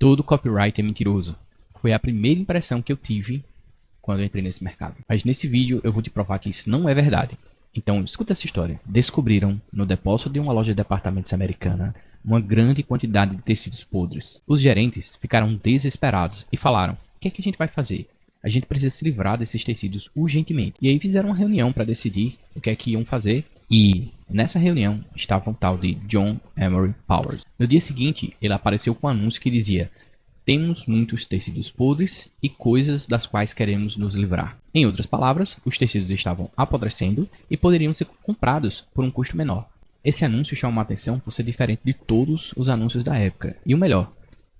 Todo copyright é mentiroso. Foi a primeira impressão que eu tive quando eu entrei nesse mercado. Mas nesse vídeo eu vou te provar que isso não é verdade. Então escuta essa história. Descobriram no depósito de uma loja de departamentos americana uma grande quantidade de tecidos podres. Os gerentes ficaram desesperados e falaram: o que é que a gente vai fazer? A gente precisa se livrar desses tecidos urgentemente. E aí fizeram uma reunião para decidir o que é que iam fazer. E nessa reunião estava um tal de John Emery Powers. No dia seguinte, ele apareceu com um anúncio que dizia: temos muitos tecidos podres e coisas das quais queremos nos livrar. Em outras palavras, os tecidos estavam apodrecendo e poderiam ser comprados por um custo menor. Esse anúncio chamou a atenção por ser diferente de todos os anúncios da época. E o melhor,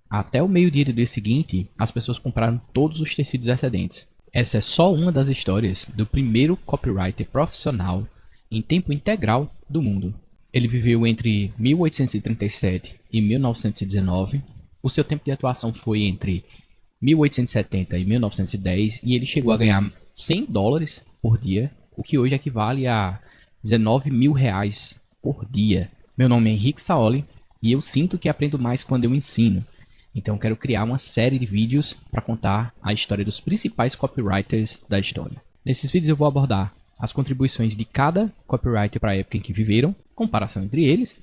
até o meio-dia do dia seguinte, as pessoas compraram todos os tecidos excedentes. Essa é só uma das histórias do primeiro copywriter profissional em tempo integral do mundo. Ele viveu entre 1837 e 1919. O seu tempo de atuação foi entre 1870 e 1910 e ele chegou a ganhar $100 por dia, o que hoje equivale a 19 mil reais por dia. Meu nome é Henrique Saoli e eu sinto que aprendo mais quando eu ensino. Então quero criar uma série de vídeos para contar a história dos principais copywriters da história. Nesses vídeos eu vou abordar as contribuições de cada copywriter para a época em que viveram, comparação entre eles,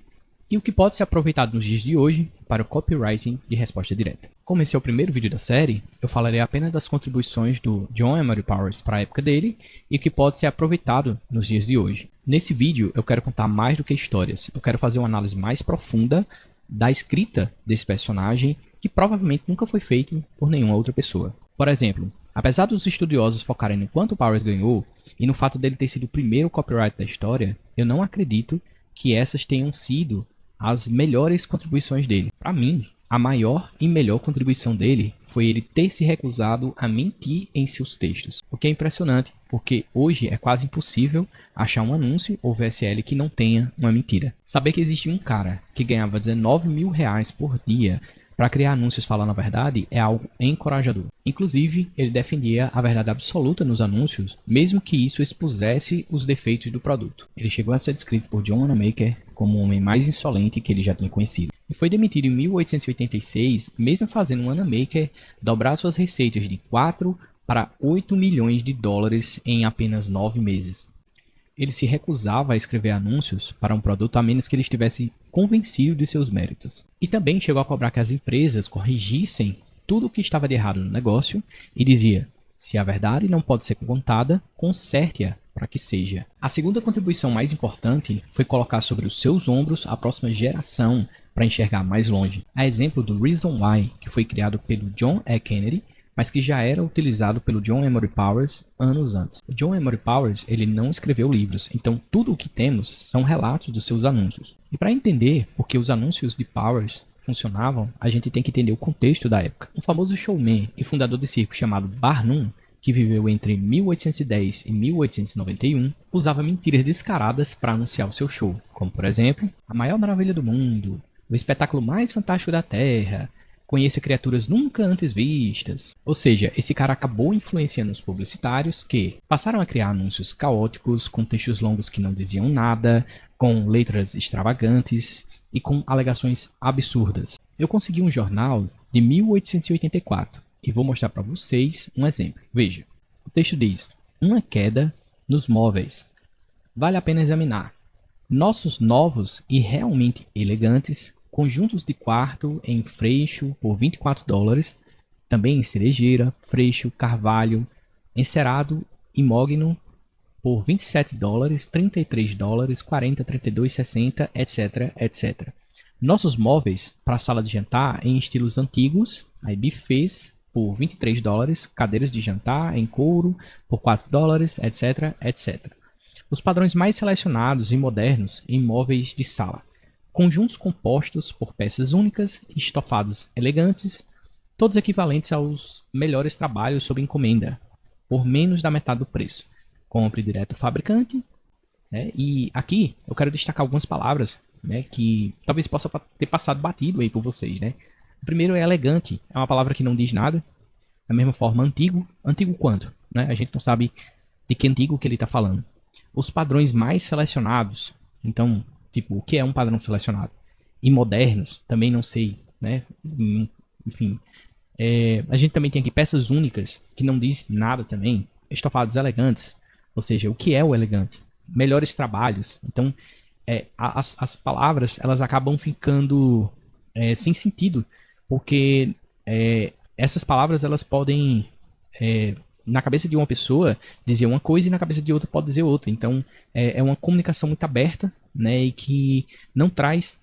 e o que pode ser aproveitado nos dias de hoje para o copywriting de resposta direta. Como esse é o primeiro vídeo da série, eu falarei apenas das contribuições do John Emery Powers para a época dele e o que pode ser aproveitado nos dias de hoje. Nesse vídeo eu quero contar mais do que histórias, eu quero fazer uma análise mais profunda da escrita desse personagem que provavelmente nunca foi feito por nenhuma outra pessoa. Por exemplo, apesar dos estudiosos focarem no quanto Powers ganhou e no fato dele ter sido o primeiro copywriter da história, eu não acredito que essas tenham sido as melhores contribuições dele. Para mim, a maior e melhor contribuição dele foi ele ter se recusado a mentir em seus textos. O que é impressionante, porque hoje é quase impossível achar um anúncio ou VSL que não tenha uma mentira. Saber que existe um cara que ganhava 19 mil reais por dia para criar anúncios falando a verdade é algo encorajador. Inclusive, ele defendia a verdade absoluta nos anúncios, mesmo que isso expusesse os defeitos do produto. Ele chegou a ser descrito por John Wanamaker como o homem mais insolente que ele já tinha conhecido. E foi demitido em 1886, mesmo fazendo Wanamaker dobrar suas receitas de 4 para 8 milhões de dólares em apenas 9 meses. Ele se recusava a escrever anúncios para um produto a menos que ele estivesse convencido de seus méritos. E também chegou a cobrar que as empresas corrigissem tudo o que estava de errado no negócio e dizia: se a verdade não pode ser contada, conserte-a para que seja. A segunda contribuição mais importante foi colocar sobre os seus ombros a próxima geração para enxergar mais longe. A exemplo do Reason Why, que foi criado pelo John E. Kennedy, mas que já era utilizado pelo John Emery Powers anos antes. O John Emery Powers ele não escreveu livros, então tudo o que temos são relatos dos seus anúncios. E para entender por que os anúncios de Powers funcionavam, a gente tem que entender o contexto da época. Um famoso showman e fundador de circo chamado Barnum, que viveu entre 1810 e 1891, usava mentiras descaradas para anunciar o seu show, como por exemplo, a maior maravilha do mundo, o espetáculo mais fantástico da Terra, conheça criaturas nunca antes vistas. Ou seja, esse cara acabou influenciando os publicitários que passaram a criar anúncios caóticos, com textos longos que não diziam nada, com letras extravagantes e com alegações absurdas. Eu consegui um jornal de 1884 e vou mostrar para vocês um exemplo. Veja, o texto diz: uma queda nos móveis. Vale a pena examinar. Nossos novos e realmente elegantes conjuntos de quarto em freixo por $24, também em cerejeira, freixo, carvalho, encerado e mogno por $27, $33, 40, 32, 60, etc, etc. Nossos móveis para sala de jantar em estilos antigos, aí buffets por $23, cadeiras de jantar em couro por $4, etc, etc. Os padrões mais selecionados e modernos em móveis de sala. Conjuntos compostos por peças únicas e estofados elegantes, todos equivalentes aos melhores trabalhos sob encomenda, por menos da metade do preço. Compre direto do fabricante. E aqui eu quero destacar algumas palavras que talvez possa ter passado batido aí por vocês. O primeiro é elegante, é uma palavra que não diz nada. Da mesma forma, antigo. Antigo quanto? A gente não sabe de que antigo que ele está falando. Os padrões mais selecionados, então... Tipo, o que é um padrão selecionado? E modernos, também não sei, enfim. A gente também tem aqui peças únicas, que não diz nada também. Estofados elegantes, ou seja, o que é o elegante? Melhores trabalhos. Então, as palavras, elas acabam ficando sem sentido, porque essas palavras, elas podem, na cabeça de uma pessoa, dizer uma coisa e na cabeça de outra pode dizer outra. Então, é uma comunicação muito aberta, né, e que não traz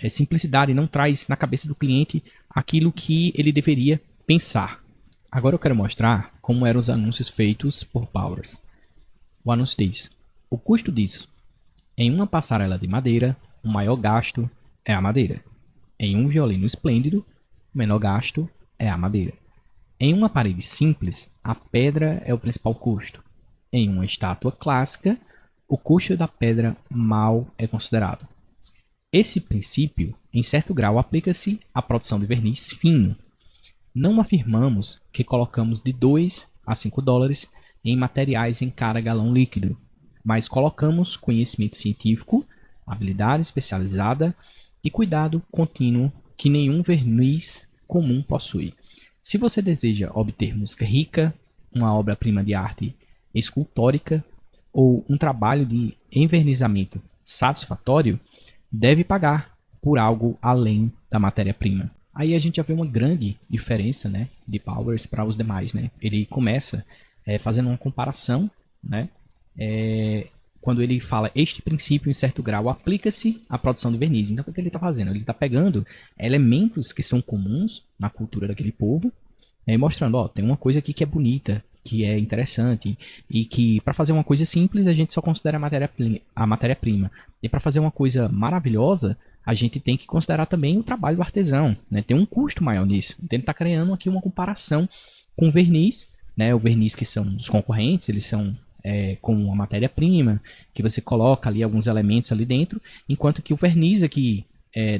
simplicidade, não traz na cabeça do cliente aquilo que ele deveria pensar. Agora eu quero mostrar como eram os anúncios feitos por Powers. O anúncio diz: o custo disso. Em uma passarela de madeira, o maior gasto é a madeira. Em um violino esplêndido, o menor gasto é a madeira. Em uma parede simples, a pedra é o principal custo. Em uma estátua clássica, o custo da pedra mal é considerado. Esse princípio, em certo grau, aplica-se à produção de verniz fino. Não afirmamos que colocamos de 2 a 5 dólares em materiais em cada galão líquido, mas colocamos conhecimento científico, habilidade especializada e cuidado contínuo que nenhum verniz comum possui. Se você deseja obter música rica, uma obra-prima de arte escultórica ou um trabalho de envernizamento satisfatório, deve pagar por algo além da matéria-prima. Aí a gente já vê uma grande diferença, né, de Powers para os demais, né? Ele começa fazendo uma comparação, né? Quando ele fala este princípio em certo grau aplica-se à produção de verniz. Então o que ele está fazendo? Ele está pegando elementos que são comuns na cultura daquele povo, mostrando, ó, tem uma coisa aqui que é bonita, que é interessante e que para fazer uma coisa simples a gente só considera a matéria-prima. E para fazer uma coisa maravilhosa a gente tem que considerar também o trabalho do artesão, né? Tem um custo maior nisso. Então ele está criando aqui uma comparação com o verniz, né? O verniz que são dos concorrentes, eles são com uma matéria-prima, que você coloca ali alguns elementos ali dentro, enquanto que o verniz aqui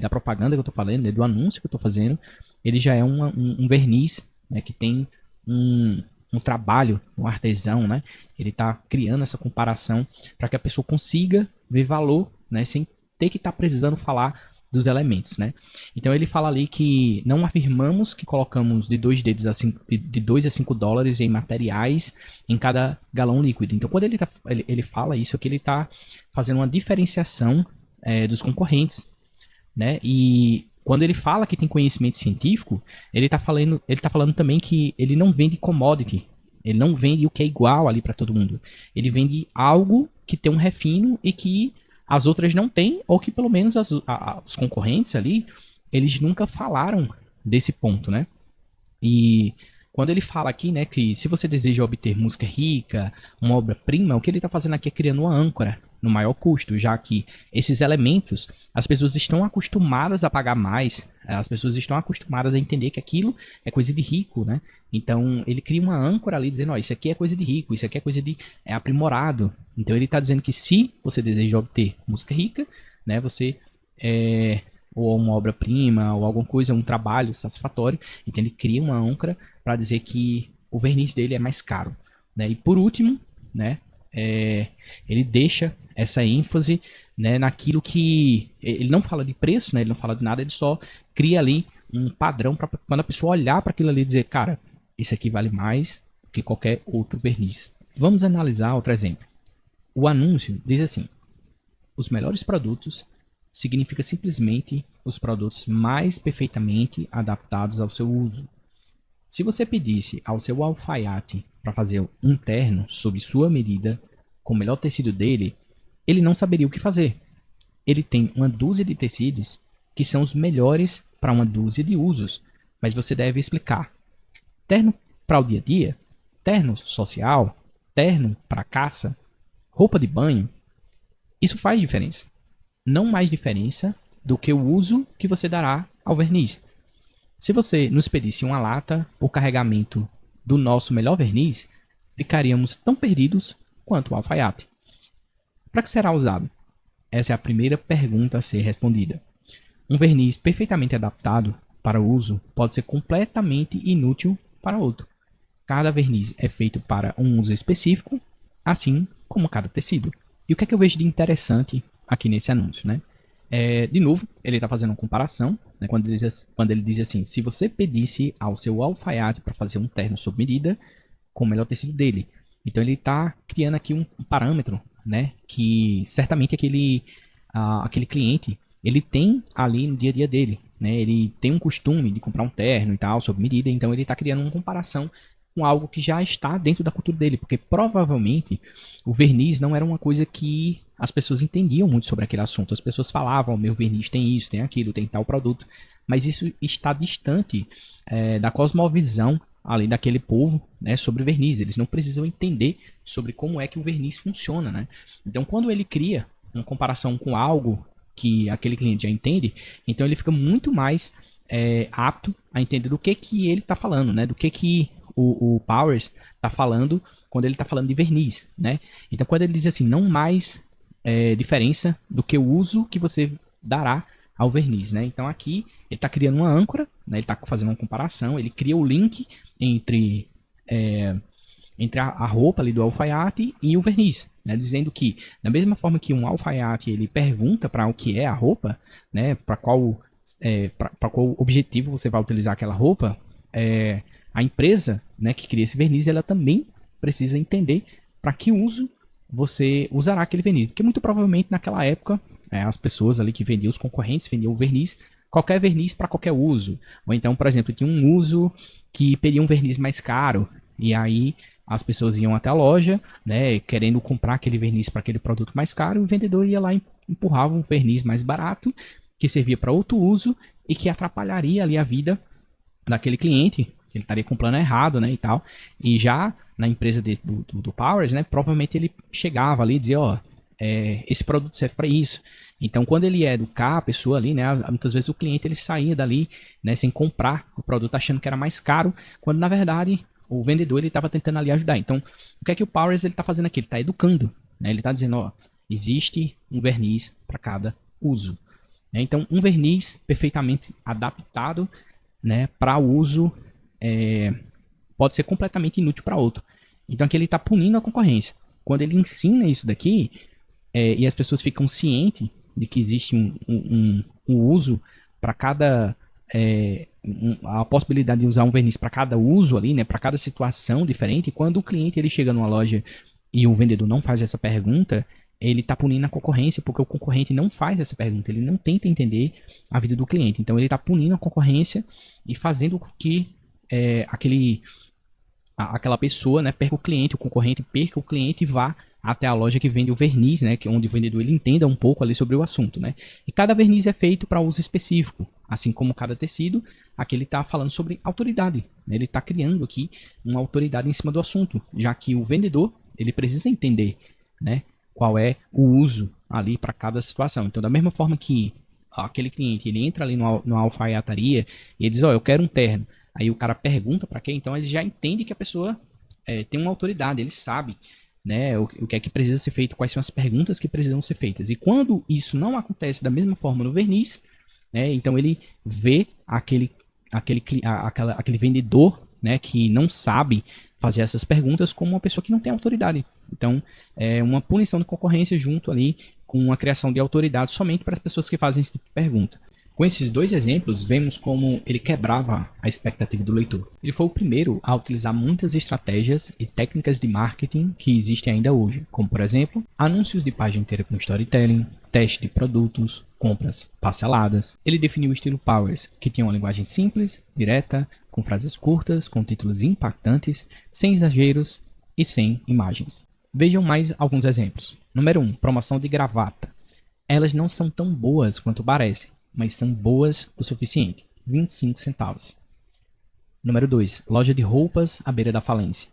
da propaganda que eu estou falando, né, do anúncio que eu estou fazendo, ele já é um verniz, né, que tem um trabalho, um artesão, né? Ele está criando essa comparação para que a pessoa consiga ver valor, né, sem ter que estar precisando falar dos elementos, né? Então ele fala ali que não afirmamos que colocamos de 2 dedos a 5, de 2 a 5 dólares em materiais em cada galão líquido. Então quando ele fala isso aqui, ele está fazendo uma diferenciação dos concorrentes, né? E quando ele fala que tem conhecimento científico, ele tá falando também que ele não vende commodity. Ele não vende o que é igual ali para todo mundo. Ele vende algo que tem um refino e que as outras não têm, ou que pelo menos os concorrentes ali, eles nunca falaram desse ponto, né? E quando ele fala aqui, né, que se você deseja obter música rica, uma obra-prima, o que ele está fazendo aqui é criando uma âncora no maior custo, já que esses elementos, as pessoas estão acostumadas a pagar mais, as pessoas estão acostumadas a entender que aquilo é coisa de rico, né? Então ele cria uma âncora ali dizendo, ó, isso aqui é coisa de rico, isso aqui é coisa de aprimorado. Então ele está dizendo que se você deseja obter música rica, né, você ou uma obra-prima, ou alguma coisa, um trabalho satisfatório, então ele cria uma âncora para dizer que o verniz dele é mais caro, né? E por último, né, ele deixa essa ênfase, né, naquilo que ele não fala de preço, né, ele não fala de nada, ele só cria ali um padrão para quando a pessoa olhar para aquilo ali e dizer, cara, esse aqui vale mais que qualquer outro verniz. Vamos analisar outro exemplo. O anúncio diz assim: os melhores produtos significa simplesmente os produtos mais perfeitamente adaptados ao seu uso. Se você pedisse ao seu alfaiate para fazer um terno sob sua medida, com o melhor tecido dele, ele não saberia o que fazer. Ele tem uma dúzia de tecidos que são os melhores para uma dúzia de usos, mas você deve explicar. Terno para o dia a dia, terno social, terno para caça, roupa de banho. Isso faz diferença. Não mais diferença do que o uso que você dará ao verniz. Se você nos pedisse uma lata ou carregamento do nosso melhor verniz, ficaríamos tão perdidos quanto o alfaiate. Para que será usado? Essa é a primeira pergunta a ser respondida. Um verniz perfeitamente adaptado para o uso pode ser completamente inútil para outro. Cada verniz é feito para um uso específico, assim como cada tecido. E o que é que eu vejo de interessante aqui nesse anúncio, né? De novo, ele está fazendo uma comparação, né, quando ele diz assim, se você pedisse ao seu alfaiate para fazer um terno sob medida, com o melhor tecido dele. Então ele está criando aqui um parâmetro, né, que certamente aquele cliente, ele tem ali no dia a dia dele, né, ele tem um costume de comprar um terno e tal, sob medida, então ele está criando uma comparação com algo que já está dentro da cultura dele, porque provavelmente o verniz não era uma coisa que as pessoas entendiam muito sobre aquele assunto. As pessoas falavam, meu verniz tem isso, tem aquilo, tem tal produto, mas isso está distante da cosmovisão além daquele povo, né, sobre verniz. Eles não precisam entender sobre como é que o verniz funciona, né? Então, quando ele cria uma comparação com algo que aquele cliente já entende, então ele fica muito mais apto a entender do que ele está falando, né? Do que o Powers está falando quando ele está falando de verniz, né? Então, quando ele diz assim, não mais diferença do que o uso que você dará ao verniz, né? Então, aqui ele está criando uma âncora, né? Ele está fazendo uma comparação, ele cria o link entre a roupa ali do alfaiate e o verniz, né? Dizendo que da mesma forma que um alfaiate ele pergunta para o que é a roupa, né? Para qual objetivo você vai utilizar aquela roupa, a empresa, né, que cria esse verniz, ela também precisa entender para que uso você usará aquele verniz, porque muito provavelmente naquela época as pessoas ali que vendiam, os concorrentes vendiam o verniz, qualquer verniz para qualquer uso. Ou então, por exemplo, tinha um uso que pedia um verniz mais caro, e aí as pessoas iam até a loja, né, querendo comprar aquele verniz para aquele produto mais caro, e o vendedor ia lá e empurrava um verniz mais barato, que servia para outro uso e que atrapalharia ali a vida daquele cliente, que ele estaria com o plano errado, né, e tal. E já na empresa do Powers, né, provavelmente ele chegava ali e dizia, ó, esse produto serve para isso. Então, quando ele ia educar a pessoa ali, né, muitas vezes o cliente ele saía dali, né, sem comprar o produto achando que era mais caro, quando na verdade o vendedor ele estava tentando ali ajudar. Então, o que é que o Powers ele está fazendo aqui? Ele está educando, né? Ele está dizendo, ó, existe um verniz para cada uso. Né? Então, um verniz perfeitamente adaptado, né, para uso pode ser completamente inútil para outro. Então, aqui ele está punindo a concorrência. Quando ele ensina isso daqui, e as pessoas ficam cientes de que existe um uso para cada a possibilidade de usar um verniz para cada uso ali, né, para cada situação diferente. Quando o cliente ele chega numa loja e o vendedor não faz essa pergunta, ele está punindo a concorrência, porque o concorrente não faz essa pergunta, ele não tenta entender a vida do cliente. Então ele está punindo a concorrência e fazendo com que aquela pessoa, né, perca o cliente, o concorrente perca o cliente e vá até a loja que vende o verniz, né, que é onde o vendedor ele entenda um pouco ali sobre o assunto, né. E cada verniz é feito para uso específico, assim como cada tecido. Aqui ele está falando sobre autoridade, né, ele está criando aqui uma autoridade em cima do assunto, já que o vendedor ele precisa entender, né, qual é o uso ali para cada situação. Então, da mesma forma que aquele cliente ele entra ali numa alfaiataria e ele diz, ó, eu quero um terno. Aí o cara pergunta para quem, então ele já entende que a pessoa tem uma autoridade, ele sabe, né, o que é que precisa ser feito, quais são as perguntas que precisam ser feitas. E quando isso não acontece da mesma forma no verniz, né, então ele vê aquele vendedor, né, que não sabe fazer essas perguntas como uma pessoa que não tem autoridade. Então, é uma punição de concorrência junto ali com uma criação de autoridade somente para as pessoas que fazem esse tipo de pergunta. Com esses dois exemplos, vemos como ele quebrava a expectativa do leitor. Ele foi o primeiro a utilizar muitas estratégias e técnicas de marketing que existem ainda hoje, como por exemplo, anúncios de página inteira com storytelling, teste de produtos, compras parceladas. Ele definiu o estilo Powers, que tinha uma linguagem simples, direta, com frases curtas, com títulos impactantes, sem exageros e sem imagens. Vejam mais alguns exemplos. Número 1. Promoção de gravata. Elas não são tão boas quanto parecem, mas são boas o suficiente. 25 centavos. Número 2. Loja de roupas à beira da falência.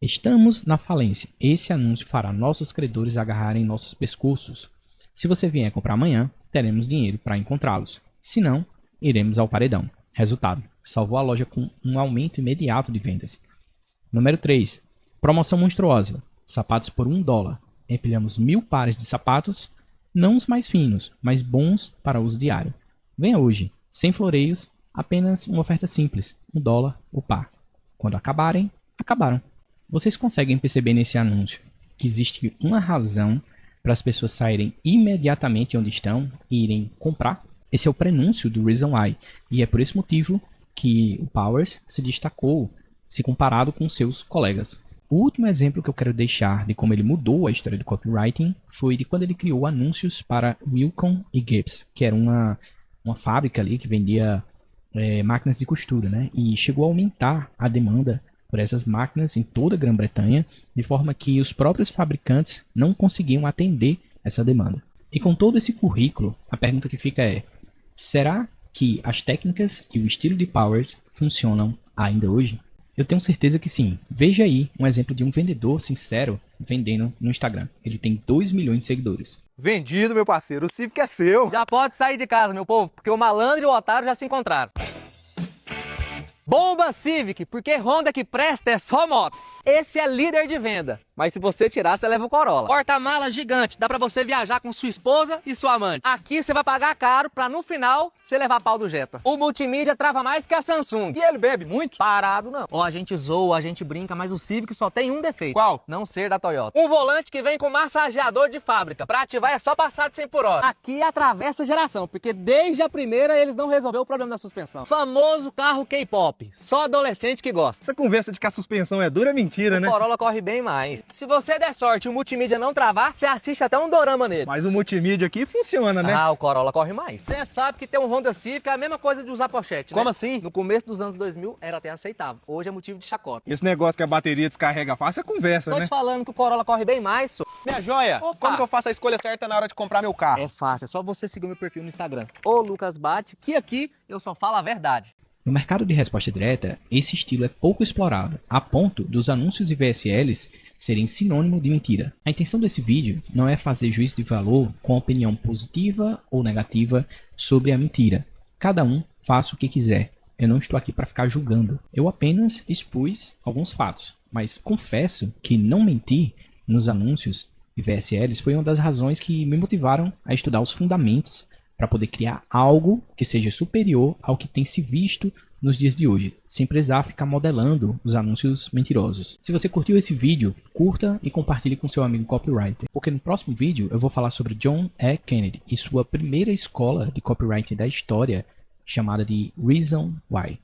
Estamos na falência. Esse anúncio fará nossos credores agarrarem nossos pescoços. Se você vier comprar amanhã, teremos dinheiro para encontrá-los. Se não, iremos ao paredão. Resultado. Salvou a loja com um aumento imediato de vendas. Número 3. Promoção monstruosa. Sapatos por $1. Empilhamos 1000 pares de sapatos, não os mais finos, mas bons para uso diário. Venha hoje, sem floreios, apenas uma oferta simples, $1 o par. Quando acabarem, acabaram. Vocês conseguem perceber nesse anúncio que existe uma razão para as pessoas saírem imediatamente onde estão e irem comprar. Esse é o prenúncio do Reason Why, e é por esse motivo que o Powers se destacou se comparado com seus colegas. O último exemplo que eu quero deixar de como ele mudou a história do copywriting foi de quando ele criou anúncios para Wilcon e Gibbs, que era uma fábrica ali que vendia máquinas de costura, né? E chegou a aumentar a demanda por essas máquinas em toda a Grã-Bretanha, de forma que os próprios fabricantes não conseguiam atender essa demanda. E com todo esse currículo, a pergunta que fica é: será que as técnicas e o estilo de Powers funcionam ainda hoje? Eu tenho certeza que sim. Veja aí um exemplo de um vendedor sincero vendendo no Instagram. Ele tem 2 milhões de seguidores. Vendido, meu parceiro. O Civic é seu. Já pode sair de casa, meu povo, porque o malandro e o otário já se encontraram. Bomba Civic, porque Honda que presta é só moto. Esse é líder de venda. Mas se você tirar, você leva o Corolla. Porta-mala gigante, dá pra você viajar com sua esposa e sua amante. Aqui você vai pagar caro pra no final você levar pau do Jetta. O multimídia trava mais que a Samsung. E ele bebe muito? Parado não. Ó, a gente zoa, a gente brinca, mas o Civic só tem um defeito. Qual? Não ser da Toyota. Um volante que vem com massageador de fábrica. Pra ativar é só passar de 100 por hora. Aqui atravessa a geração, porque desde a primeira eles não resolveram o problema da suspensão. Famoso carro K-pop. Só adolescente que gosta. Essa conversa de que a suspensão é dura é mentira, né? O Corolla corre bem mais. Se você der sorte e o multimídia não travar, você assiste até um dorama nele. Mas o multimídia aqui funciona, né? Ah, o Corolla corre mais. Você sabe que ter um Honda Civic é a mesma coisa de usar pochete, né? Como assim? No começo dos anos 2000 era até aceitável. Hoje é motivo de chacota. Esse negócio que a bateria descarrega fácil é conversa, Tô né? te falando que o Corolla corre bem mais, só. Minha joia, Opa. como que eu faço a escolha certa na hora de comprar meu carro? É fácil, é só você seguir o meu perfil no Instagram. Ô Lucas Bate, que aqui eu só falo a verdade. No mercado de resposta direta, esse estilo é pouco explorado, a ponto dos anúncios e VSLs serem sinônimo de mentira. A intenção desse vídeo não é fazer juízo de valor com opinião positiva ou negativa sobre a mentira. Cada um faça o que quiser. Eu não estou aqui para ficar julgando. Eu apenas expus alguns fatos, mas confesso que não mentir nos anúncios e VSLs foi uma das razões que me motivaram a estudar os fundamentos para poder criar algo que seja superior ao que tem se visto nos dias de hoje, sem precisar ficar modelando os anúncios mentirosos. Se você curtiu esse vídeo, curta e compartilhe com seu amigo copywriter, porque no próximo vídeo eu vou falar sobre John E. Kennedy e sua primeira escola de copywriting da história, chamada de Reason Why.